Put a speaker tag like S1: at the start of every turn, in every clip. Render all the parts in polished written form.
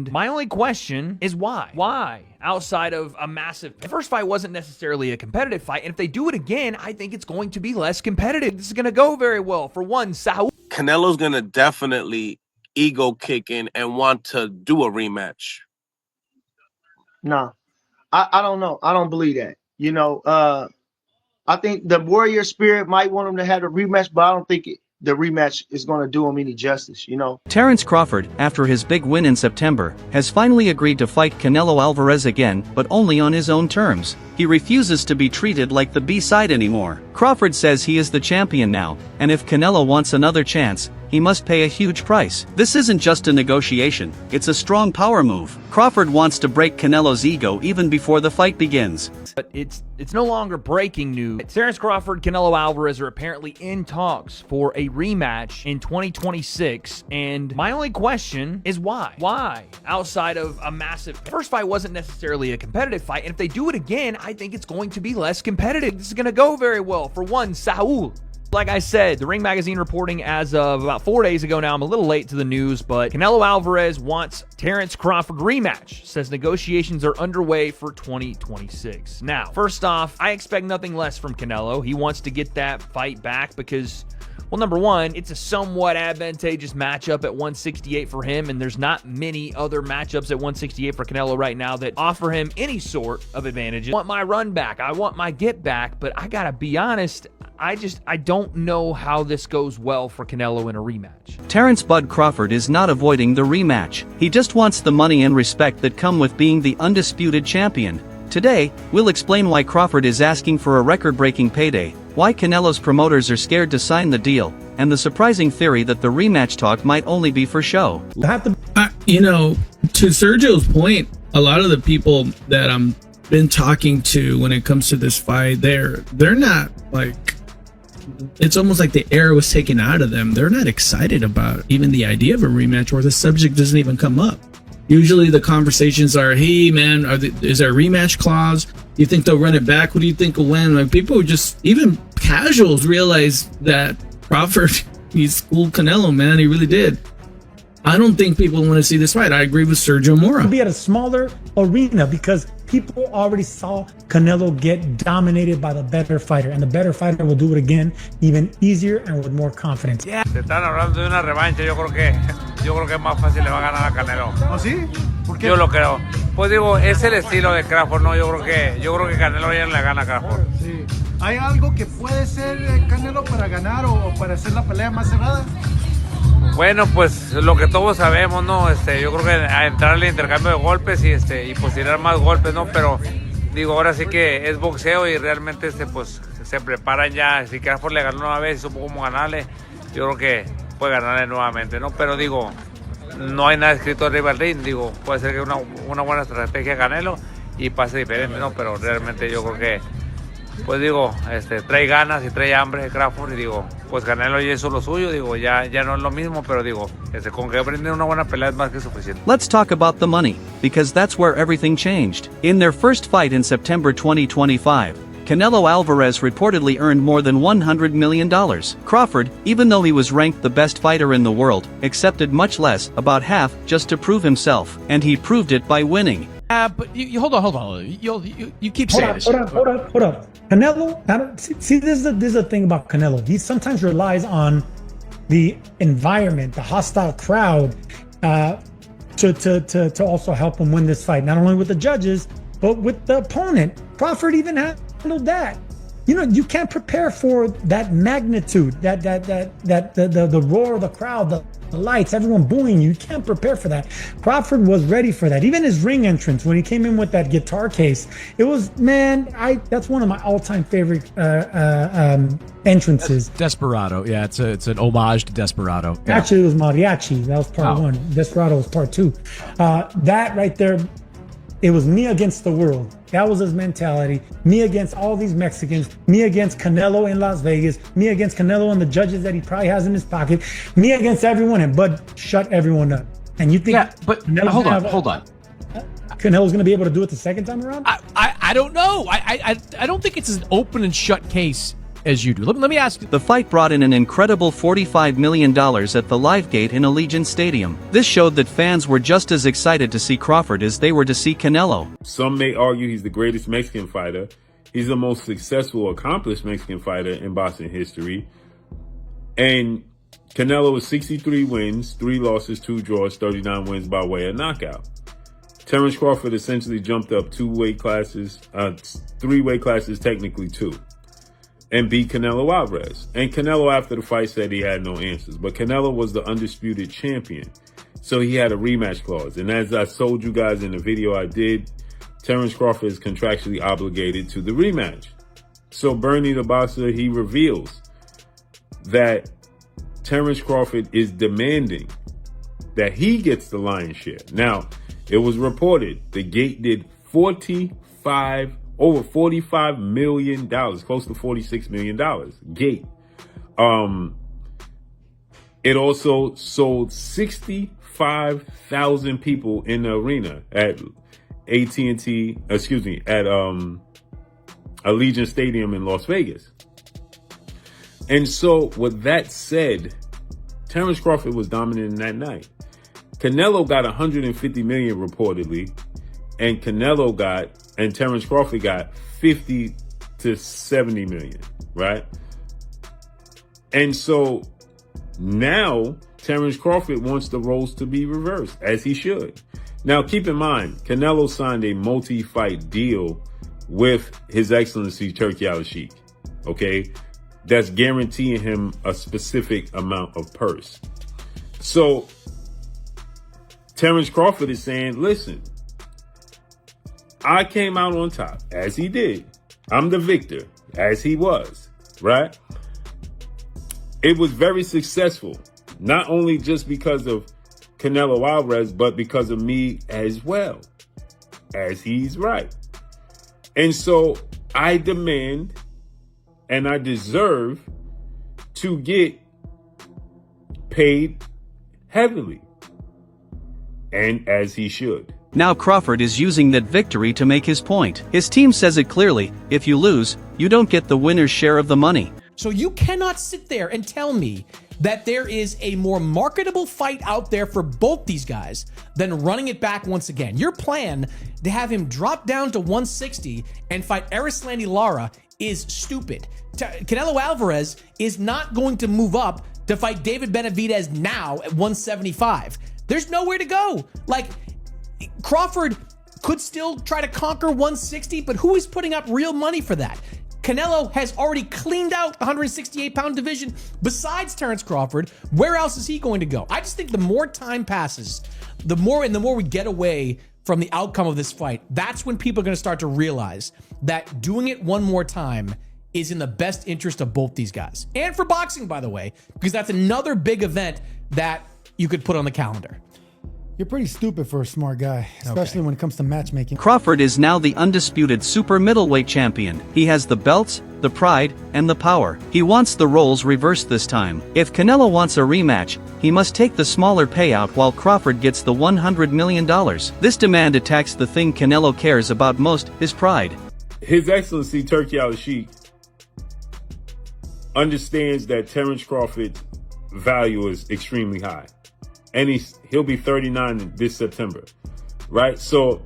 S1: And my only question is why? Why? Outside of a massive... The first fight wasn't necessarily a competitive fight, and if they do it again, I think it's going to be less competitive. This is going to go very well. For one, Saul...
S2: Canelo's going to definitely ego kick in and want to do a rematch.
S3: No, I don't know. I don't believe that. You know, I think the warrior spirit might want him to have a rematch, but I don't think the rematch is going to do him any justice, you know.
S4: Terence Crawford, after his big win in September, has finally agreed to fight Canelo Alvarez again, but only on his own terms. He refuses to be treated like the B-side anymore. Crawford says he is the champion now, and if Canelo wants another chance, he must pay a huge price. This isn't just a negotiation, it's a strong power move. Crawford wants to break Canelo's ego even before the fight begins.
S1: But it's no longer breaking news. Terence Crawford, Canelo Alvarez are apparently in talks for a rematch in 2026, and my only question is why? Why? Outside of a massive... The first fight wasn't necessarily a competitive fight, and if they do it again, I think it's going to be less competitive. This is going to go very well. For one, Saul... Like I said, the Ring Magazine reporting as of about 4 days ago now, I'm a little late to the news, but Canelo Alvarez wants Terence Crawford rematch. Says negotiations are underway for 2026. Now, first off, I expect nothing less from Canelo. He wants to get that fight back because, well, number one, it's a somewhat advantageous matchup at 168 for him, and there's not many other matchups at 168 for Canelo right now that offer him any sort of advantage. I want my run back. I want my get back, but I gotta be honest, I don't know how this goes well for Canelo in a rematch.
S4: Terence "Bud" Crawford is not avoiding the rematch. He just wants the money and respect that come with being the undisputed champion. Today, we'll explain why Crawford is asking for a record-breaking payday, why Canelo's promoters are scared to sign the deal, and the surprising theory that the rematch talk might only be for show.
S5: You know, to Sergio's point, a lot of the people that I'm been talking to when it comes to this fight, they're not like... It's almost like the air was taken out of them. They're not excited about even the idea of a rematch, or the subject doesn't even come up. Usually the conversations are, hey man, is there a rematch clause? Do you think they'll run it back? What do you think will win? Like, people just, even casuals, realize that Crawford, he schooled Canelo, man. He really did. I don't think people want to see this fight. I agree with Sergio Mora.
S6: Be at a smaller arena because people already saw Canelo get dominated by the better fighter, and the better fighter will do it again, even easier and with more confidence.
S7: Se están hablando de una revancha. Yo creo que más fácil le va a ganar a Canelo.
S8: ¿Oh, sí? ¿Por qué?
S7: Yo lo creo. Pues digo, es el estilo de Crawford, ¿no? Yo creo que Canelo ya le gana a Crawford.
S8: Sí. ¿Hay algo que puede ser Canelo para ganar o para hacer la pelea más cerrada?
S7: Bueno, pues lo que todos sabemos, ¿no? Yo creo que a entrar al intercambio de golpes y pues tirar más golpes, ¿no? Pero digo, ahora sí que es boxeo y realmente pues se preparan ya. Si Crawford le ganó una vez y supo cómo ganarle, yo creo que puede ganarle nuevamente, ¿no? Pero digo, no hay nada escrito arriba del ring. Digo, puede ser que una buena estrategia de Canelo y pase diferente, ¿no? Pero realmente yo creo que, pues digo, trae ganas y trae hambre de Crawford, y digo, pues Canelo ya hizo lo suyo, digo, ya no es lo mismo, pero digo, con que brinden una buena pelea es más que suficiente.
S4: Let's talk about the money, because that's where everything changed. In their first fight in September 2025, Canelo Alvarez reportedly earned more than $100 million. Crawford, even though he was ranked the best fighter in the world, accepted much less, about half, just to prove himself, and he proved it by winning.
S9: But you hold on. You keep saying this.
S6: Hold up. Canelo, see, this is the thing about Canelo. He sometimes relies on the environment, the hostile crowd, to also help him win this fight. Not only with the judges, but with the opponent. Crawford even handled that. You know, you can't prepare for that magnitude, the roar of the crowd, the lights, everyone booing you. You can't prepare for that. Crawford was ready for that. Even his ring entrance, when he came in with that guitar case, it was, man, that's one of my all-time favorite entrances.
S9: Desperado, yeah, it's an homage to Desperado. Yeah.
S6: Actually, it was Mariachi. That was part one. Desperado was part two. That right there, it was me against the world. That was his mentality. Me against all these Mexicans. Me against Canelo in Las Vegas. Me against Canelo and the judges that he probably has in his pocket. Me against everyone, and Bud shut everyone up. And you think...
S9: Yeah, but hold on.
S6: Canelo's going to be able to do it the second time around?
S9: I don't know. I don't think it's an open and shut case as you do. Let me ask you.
S4: The fight brought in an incredible $45 million at the live gate in Allegiant Stadium. This showed that fans were just as excited to see Crawford as they were to see Canelo.
S10: Some may argue he's the greatest Mexican fighter. He's the most successful, accomplished Mexican fighter in boxing history. And Canelo has 63 wins, 3 losses, 2 draws, 39 wins by way of knockout. Terence Crawford essentially jumped up 2 weight classes, 3 weight classes, technically 2, and beat Canelo Alvarez. And Canelo, after the fight, said he had no answers. But Canelo was the undisputed champion, so he had a rematch clause. And as I told you guys in the video I did, Terence Crawford is contractually obligated to the rematch. So Bernie the boxer, he reveals that Terence Crawford is demanding that he gets the lion's share. Now, it was reported the gate did over $45 million, close to $46 million. Gate. It also sold 65,000 people in the arena at Allegiant Stadium in Las Vegas. And so, with that said, Terence Crawford was dominant that night. Canelo got 150 million reportedly, and Terence Crawford got 50 to 70 million, right? And so now Terence Crawford wants the roles to be reversed, as he should. Now, keep in mind, Canelo signed a multi-fight deal with His Excellency Turki Al-Sheikh, okay? That's guaranteeing him a specific amount of purse. So Terence Crawford is saying, listen, I came out on top, as he did. I'm the victor, as he was, right? It was very successful, not only just because of Canelo Alvarez, but because of me as well, as he's right. And so I demand and I deserve to get paid heavily, and as he should.
S4: Now Crawford is using that victory to make his point. His team says it clearly: if you lose, you don't get the winner's share of the money.
S9: So you cannot sit there and tell me that there is a more marketable fight out there for both these guys than running it back once again. Your plan to have him drop down to 160 and fight Erislandy Lara is stupid. Canelo Alvarez is not going to move up to fight David Benavidez now at 175. There's nowhere to go. Like, Crawford could still try to conquer 160, but who is putting up real money for that? Canelo has already cleaned out the 168-pound division. Besides Terence Crawford, where else is he going to go? I just think the more time passes, the more we get away from the outcome of this fight, that's when people are going to start to realize that doing it one more time is in the best interest of both these guys. And for boxing, by the way, because that's another big event that you could put on the calendar.
S6: You're pretty stupid for a smart guy, especially when it comes to matchmaking.
S4: Crawford is now the undisputed super middleweight champion. He has the belts, the pride, and the power. He wants the roles reversed this time. If Canelo wants a rematch, he must take the smaller payout while Crawford gets the $100 million. This demand attacks the thing Canelo cares about most, his pride.
S10: His Excellency Turki Al-Sheikh understands that Terence Crawford's value is extremely high. And he'll be 39 this September, right? So,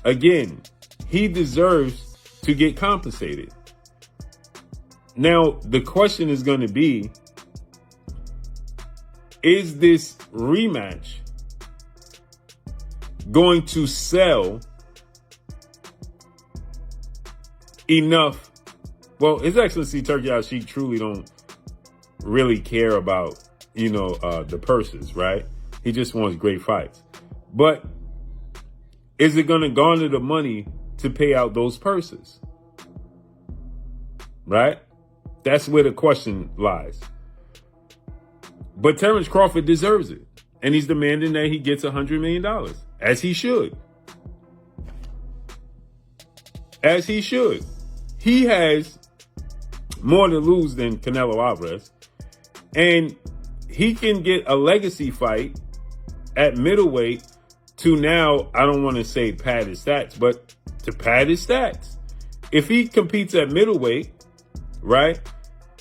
S10: again, he deserves to get compensated. Now, the question is going to be, is this rematch going to sell enough? Well, His Excellency Turki Al-Sheikh truly don't really care about, the purses, right? He just wants great fights. But is it going to garner the money to pay out those purses? Right? That's where the question lies. But Terence Crawford deserves it. And he's demanding that he gets $100 million. As he should. As he should. He has more to lose than Canelo Alvarez. And he can get a legacy fight at middleweight to now, I don't want to say pad his stats, but to pad his stats. If he competes at middleweight, right,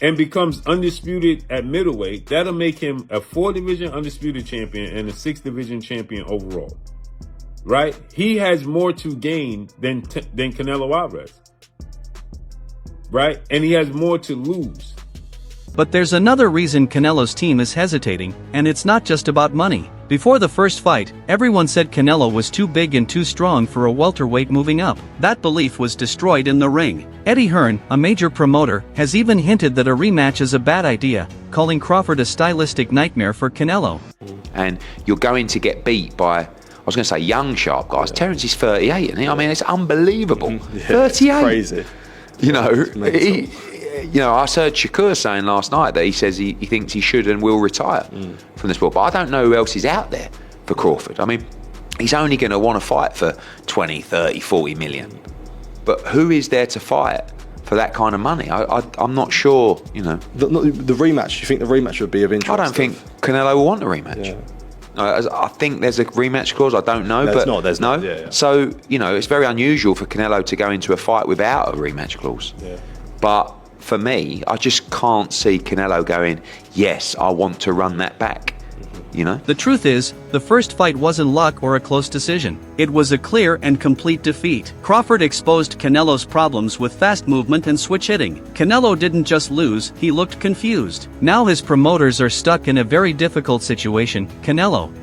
S10: and becomes undisputed at middleweight, that'll make him a 4-division undisputed champion and a 6-division champion overall. Right? He has more to gain than Canelo Alvarez. Right? And he has more to lose.
S4: But there's another reason Canelo's team is hesitating, and it's not just about money. Before the first fight, everyone said Canelo was too big and too strong for a welterweight moving up. That belief was destroyed in the ring. Eddie Hearn, a major promoter, has even hinted that a rematch is a bad idea, calling Crawford a stylistic nightmare for Canelo.
S11: And you're going to get beat by, I was going to say young, sharp guys. Terence is 38, and I mean, it's unbelievable. 38.
S12: It's crazy.
S11: You know, I heard Shakur saying last night that he says he thinks he should and will retire from the sport. But I don't know who else is out there for Crawford. I mean, he's only going to want to fight for 20, 30, 40 million. But who is there to fight for that kind of money? I'm not sure, you know.
S12: The rematch, you think the rematch would be of interest?
S11: I don't think Canelo will want a rematch.
S12: Yeah.
S11: I think there's a rematch clause. I don't know,
S12: there's not. Yeah.
S11: So, you know, it's very unusual for Canelo to go into a fight without a rematch clause.
S12: Yeah.
S11: But for me, I just can't see Canelo going, yes, I want to run that back. You know?
S4: The truth is, the first fight wasn't luck or a close decision. It was a clear and complete defeat. Crawford exposed Canelo's problems with fast movement and switch hitting. Canelo didn't just lose, he looked confused. Now his promoters are stuck in a very difficult situation. Canelo,